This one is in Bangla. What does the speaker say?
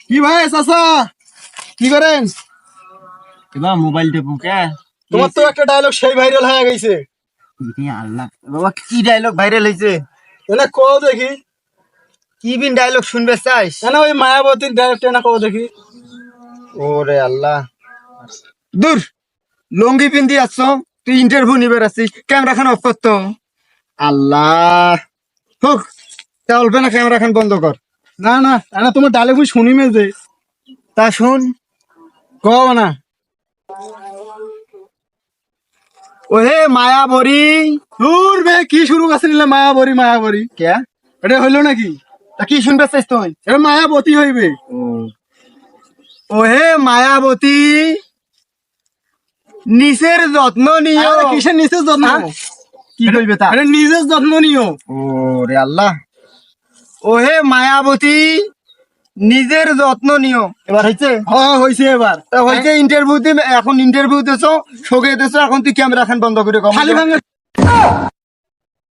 কি ভাই চাচা কি করেন? এবার মোবাইল টেপু কে? তোমার তো একটা ডায়লগ সেই ভাইরাল হয়ে গেছে। আল্লাহ বাবা, কি ডায়লগ ভাইরাল হয়েছে? এনে কও দেখি। কি বিন ডায়লগ শুনবে চাইস? এনে ওই মায়াবতীর ডায়লগটা এনে কও দেখি। ওরে আল্লাহ, দূর লঙ্গি পিন্দি আসছো, তুই ইন্টারভিউ নিবে আসছিস, ক্যামেরা খান অফ করতো। আল্লাহ হোক, চলবে না, ক্যামেরা খান বন্ধ কর। না না এনে তোমার ডায়লগ শুনি মে যে তা শুন, কও না। ওহে মায়া ভরি। দূর বে কি শুরু করছে নিলে মায়াবরী মায়াবরী কে? এটা হইলো নাকি? তা কি শুনবে চাইস তুই? এটা মায়াবতী হইবে। ওহে মায়াবতী, নিচের যত্ন নিও। আরে কিসের নিচের যত্ন? হ্যাঁ? কি কইবে তা? এটা নিজের যত্ন নিও। ওরে আল্লাহ, ওহে মায়াবতী, নিজের যত্ন নিও। এবার হয়েছে? হ্যাঁ হইছে এবার। হয়েছে ইন্টারভিউ দি, এখন ইন্টারভিউ দিছো, শোকে দিছো, এখন তুই ক্যামেরা খান বন্ধ করে কম। খালি ভাঙে